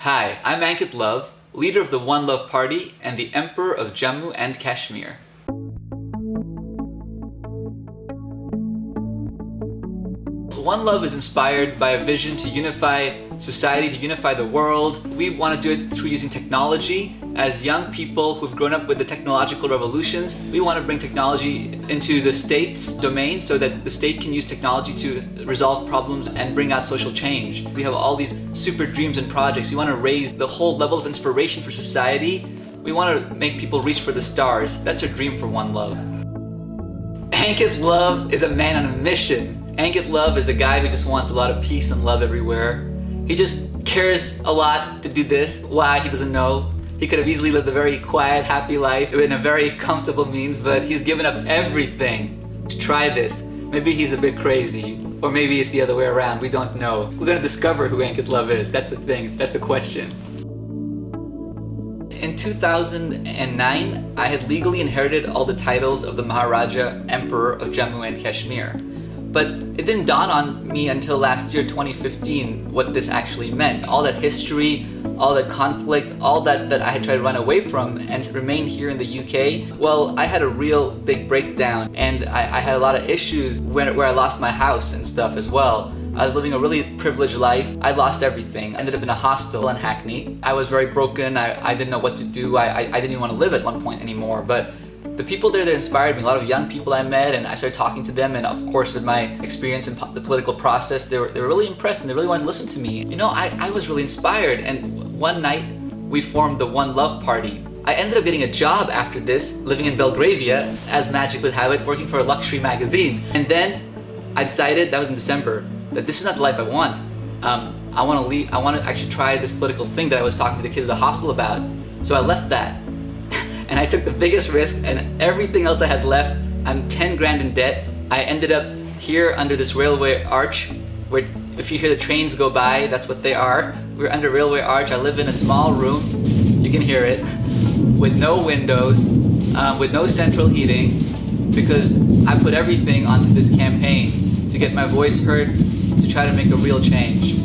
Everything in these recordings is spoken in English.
Hi, I'm Ankit Love, leader of the One Love Party and the Emperor of Jammu and Kashmir. One Love is inspired by a vision to unify society, to unify the world. We want to do it through using technology. As young people who've grown up with the technological revolutions, we want to bring technology into the state's domain so that the state can use technology to resolve problems and bring out social change. We have all these super dreams and projects. We want to raise the whole level of inspiration for society. We want to make people reach for the stars. That's our dream for One Love. Ankit Love is a man on a mission. Ankit Love is a guy who just wants a lot of peace and love everywhere. He just cares a lot to do this. Why? He doesn't know. He could have easily lived a very quiet, happy life in a very comfortable means, but he's given up everything to try this. Maybe he's a bit crazy, or maybe it's the other way around. We don't know. We're going to discover who Ankit Love is. That's the thing. That's the question. In 2009, I had legally inherited all the titles of the Maharaja Emperor of Jammu and Kashmir. But it didn't dawn on me until last year, 2015, what this actually meant. All that history, all that conflict, all that I had tried to run away from and remain here in the UK. Well, I had a real big breakdown, and I had a lot of issues where I lost my house and stuff as well. I was living a really privileged life. I lost everything. I ended up in a hostel in Hackney. I was very broken. I didn't know what to do. I didn't even want to live at one point anymore. But the people there that inspired me, a lot of young people I met, and I started talking to them, and of course with my experience in the political process, they were really impressed and they really wanted to listen to me. You know, I was really inspired, and one night we formed the One Love Party. I ended up getting a job after this, living in Belgravia, as magic would have it, working for a luxury magazine. And then I decided, that was in December, that this is not the life I want. I want to leave. I want to actually try this political thing that I was talking to the kids at the hostel about. So I left that. And I took the biggest risk, and everything else I had left, I'm 10 grand in debt. I ended up here under this railway arch, where if you hear the trains go by, that's what they are. We're under railway arch. I live in a small room, you can hear it, with no windows, with no central heating, because I put everything onto this campaign to get my voice heard, to try to make a real change.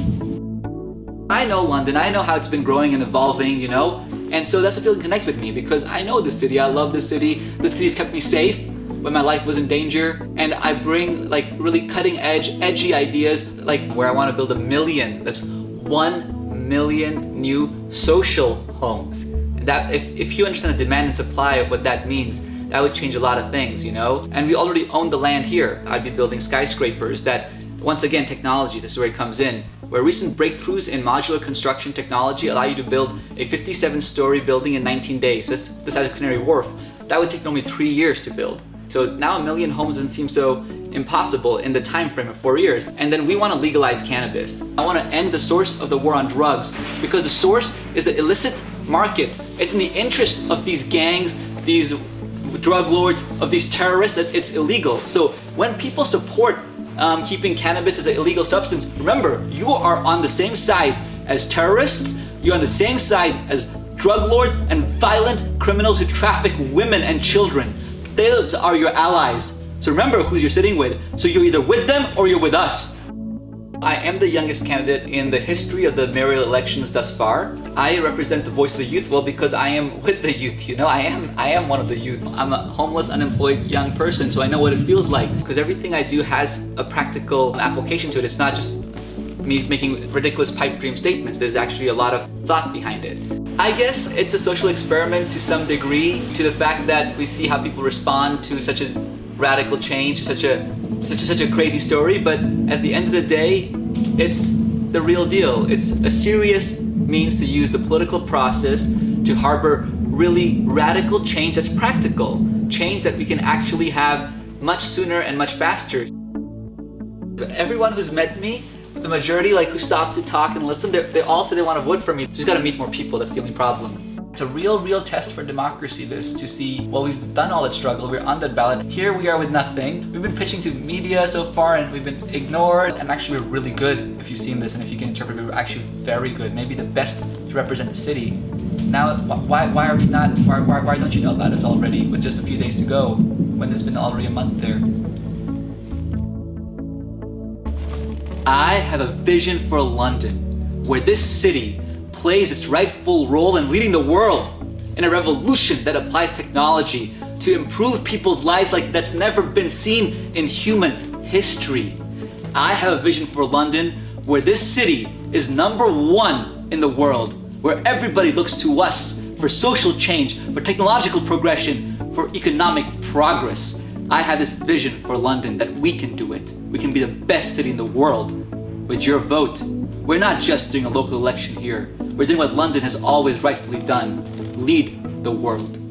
I know London, I know how it's been growing and evolving, you know? And so that's what people connect with me, because I know this city, I love this city. This city's kept me safe when my life was in danger. And I bring like really cutting edge, edgy ideas, like where I want to build 1 million, that's 1 million new social homes. And that, if you understand the demand and supply of what that means, that would change a lot of things, you know? And we already own the land here. I'd be building skyscrapers that, once again, technology, this is where it comes in, where recent breakthroughs in modular construction technology allow you to build a 57-story building in 19 days. So that's the size of Canary Wharf. That would take only 3 years to build. So now 1 million homes doesn't seem so impossible in the time frame of 4 years. And then we want to legalize cannabis. I want to end the source of the war on drugs, because the source is the illicit market. It's in the interest of these gangs, these drug lords, of these terrorists, that it's illegal. So when people support keeping cannabis as an illegal substance, remember, you are on the same side as terrorists, you're on the same side as drug lords and violent criminals who traffic women and children. Those are your allies. So remember who you're sitting with. So you're either with them or you're with us. I am the youngest candidate in the history of the mayoral elections thus far. I represent the voice of the youth, well, because I am with the youth, you know, I am one of the youth. I'm a homeless, unemployed young person, so I know what it feels like, because everything I do has a practical application to it. It's not just me making ridiculous pipe dream statements. There's actually a lot of thought behind it. I guess it's a social experiment to some degree, to the fact that we see how people respond to such a radical change, such a crazy story, but at the end of the day, it's the real deal. It's a serious means to use the political process to harbor really radical change that's practical, change that we can actually have much sooner and much faster. Everyone who's met me, the majority, like, who stopped to talk and listen, they all say they want to vote for me. Just gotta meet more people, that's the only problem. It's a real test for democracy, this, to see, well, we've done all that struggle, we're on that ballot, here we are with nothing. We've been pitching to media so far and we've been ignored, and actually we're really good. If you've seen this and if you can interpret it, we're actually very good, maybe the best to represent the city. Now, why are we not, why don't you know about us already with just a few days to go, when there's been already a month there? I have a vision for London, where this city plays its rightful role in leading the world in a revolution that applies technology to improve people's lives like that's never been seen in human history. I have a vision for London where this city is #1 in the world, where everybody looks to us for social change, for technological progression, for economic progress. I have this vision for London that we can do it. We can be the best city in the world. With your vote, we're not just doing a local election here. We're doing what London has always rightfully done. Lead the world.